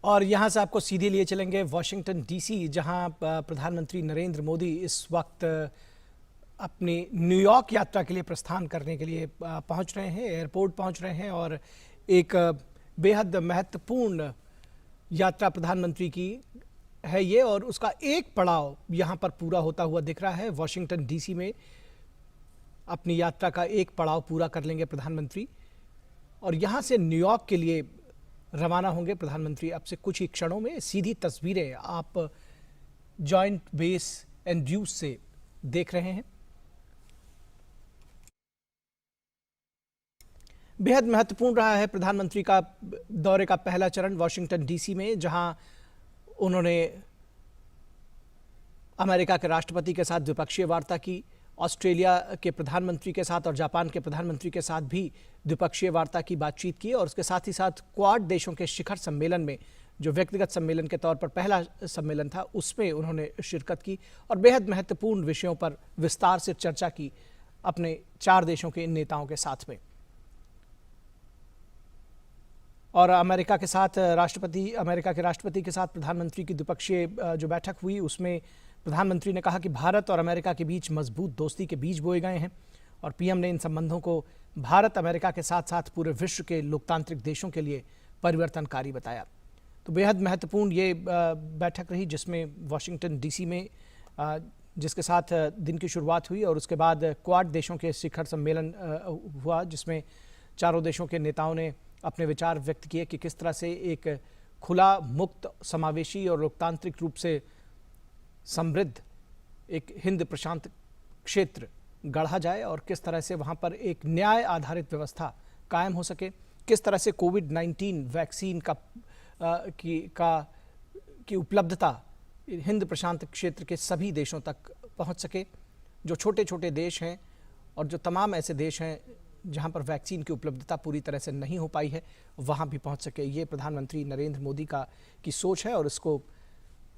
और यहाँ से आपको सीधे लिए चलेंगे वॉशिंगटन डीसी, जहाँ प्रधानमंत्री नरेंद्र मोदी इस वक्त अपनी न्यूयॉर्क यात्रा के लिए प्रस्थान करने के लिए पहुँच रहे हैं, एयरपोर्ट पहुँच रहे हैं। और एक बेहद महत्वपूर्ण यात्रा प्रधानमंत्री की है ये, और उसका एक पड़ाव यहाँ पर पूरा होता हुआ दिख रहा है। वॉशिंगटन डीसी में अपनी यात्रा का एक पड़ाव पूरा कर लेंगे प्रधानमंत्री, और यहाँ से न्यूयॉर्क के लिए रवाना होंगे प्रधानमंत्री। अब से कुछ ही क्षणों में सीधी तस्वीरें आप जॉइंट बेस एंड्रयूज से देख रहे हैं। बेहद महत्वपूर्ण रहा है प्रधानमंत्री का दौरे का पहला चरण वॉशिंगटन डीसी में, जहां उन्होंने अमेरिका के राष्ट्रपति के साथ द्विपक्षीय वार्ता की, ऑस्ट्रेलिया के प्रधानमंत्री के साथ और जापान के प्रधानमंत्री के साथ भी द्विपक्षीय वार्ता की, बातचीत की। और उसके साथ ही साथ क्वाड देशों के शिखर सम्मेलन में, जो व्यक्तिगत सम्मेलन के तौर पर पहला सम्मेलन था, उसमें उन्होंने शिरकत की और बेहद महत्वपूर्ण विषयों पर विस्तार से चर्चा की अपने 4 देशों के इन नेताओं के साथ में। और अमेरिका के राष्ट्रपति के साथ प्रधानमंत्री की द्विपक्षीय जो बैठक हुई, उसमें प्रधानमंत्री ने कहा कि भारत और अमेरिका के बीच मजबूत दोस्ती के बीज बोए गए हैं, और पीएम ने इन संबंधों को भारत अमेरिका के साथ साथ पूरे विश्व के लोकतांत्रिक देशों के लिए परिवर्तनकारी बताया। तो बेहद महत्वपूर्ण ये बैठक रही, जिसमें वॉशिंगटन डीसी में जिसके साथ दिन की शुरुआत हुई, और उसके बाद क्वाड देशों के शिखर सम्मेलन हुआ, जिसमें चारों देशों के नेताओं ने अपने विचार व्यक्त किए कि किस तरह से एक खुला, मुक्त, समावेशी और लोकतांत्रिक रूप से समृद्ध एक हिंद प्रशांत क्षेत्र गढ़ा जाए, और किस तरह से वहाँ पर एक न्याय आधारित व्यवस्था कायम हो सके, किस तरह से कोविड-19 वैक्सीन की उपलब्धता हिंद प्रशांत क्षेत्र के सभी देशों तक पहुँच सके। जो छोटे छोटे देश हैं और जो तमाम ऐसे देश हैं जहाँ पर वैक्सीन की उपलब्धता पूरी तरह से नहीं हो पाई है, वहाँ भी पहुँच सके। ये प्रधानमंत्री नरेंद्र मोदी की सोच है, और इसको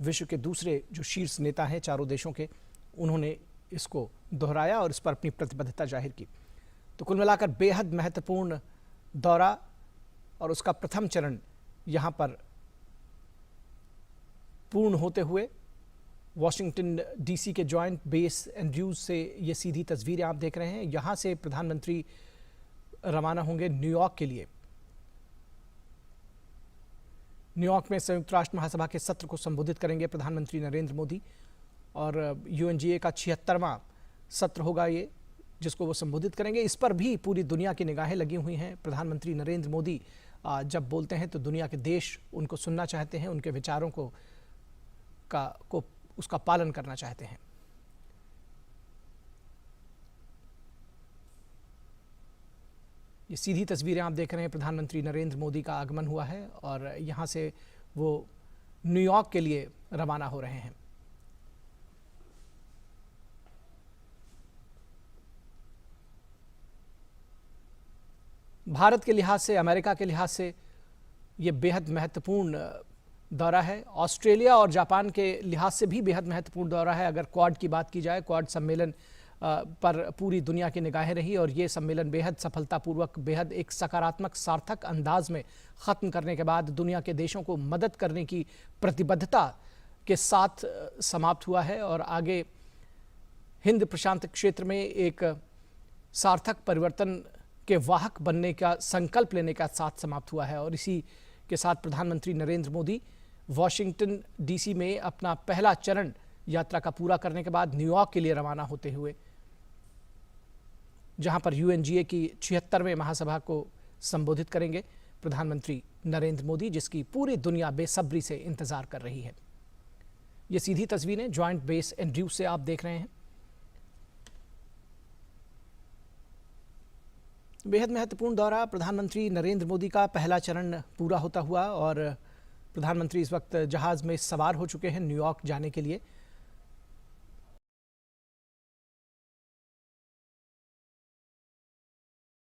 विश्व के दूसरे जो शीर्ष नेता हैं चारों देशों के, उन्होंने इसको दोहराया और इस पर अपनी प्रतिबद्धता जाहिर की। तो कुल मिलाकर बेहद महत्वपूर्ण दौरा, और उसका प्रथम चरण यहाँ पर पूर्ण होते हुए वॉशिंगटन डीसी के जॉइंट बेस एंड्रयूज से ये सीधी तस्वीरें आप देख रहे हैं। यहाँ से प्रधानमंत्री रवाना होंगे न्यूयॉर्क के लिए। न्यूयॉर्क में संयुक्त राष्ट्र महासभा के सत्र को संबोधित करेंगे प्रधानमंत्री नरेंद्र मोदी, और यूएनजीए का 76वां सत्र होगा ये, जिसको वो संबोधित करेंगे। इस पर भी पूरी दुनिया की निगाहें लगी हुई हैं। प्रधानमंत्री नरेंद्र मोदी जब बोलते हैं तो दुनिया के देश उनको सुनना चाहते हैं, उनके विचारों को उसका पालन करना चाहते हैं। ये सीधी तस्वीरें आप देख रहे हैं, प्रधानमंत्री नरेंद्र मोदी का आगमन हुआ है, और यहाँ से वो न्यूयॉर्क के लिए रवाना हो रहे हैं। भारत के लिहाज से, अमेरिका के लिहाज से ये बेहद महत्वपूर्ण दौरा है। ऑस्ट्रेलिया और जापान के लिहाज से भी बेहद महत्वपूर्ण दौरा है। अगर क्वाड की बात की जाए, क्वाड सम्मेलन पर पूरी दुनिया की निगाहें रही, और ये सम्मेलन बेहद सफलतापूर्वक, बेहद एक सकारात्मक, सार्थक अंदाज में ख़त्म करने के बाद दुनिया के देशों को मदद करने की प्रतिबद्धता के साथ समाप्त हुआ है, और आगे हिंद प्रशांत क्षेत्र में एक सार्थक परिवर्तन के वाहक बनने का संकल्प लेने का साथ समाप्त हुआ है। और इसी के साथ प्रधानमंत्री नरेंद्र मोदी वॉशिंगटन डीसी में अपना पहला चरण यात्रा का पूरा करने के बाद न्यूयॉर्क के लिए रवाना होते हुए, जहां पर यूएनजीए की 76वें महासभा को संबोधित करेंगे प्रधानमंत्री नरेंद्र मोदी, जिसकी पूरी दुनिया बेसब्री से इंतजार कर रही है। ये सीधी तस्वीरें जॉइंट बेस एंड्रयूज से आप देख रहे हैं। बेहद महत्वपूर्ण दौरा, प्रधानमंत्री नरेंद्र मोदी का पहला चरण पूरा होता हुआ, और प्रधानमंत्री इस वक्त जहाज़ में सवार हो चुके हैं न्यूयॉर्क जाने के लिए।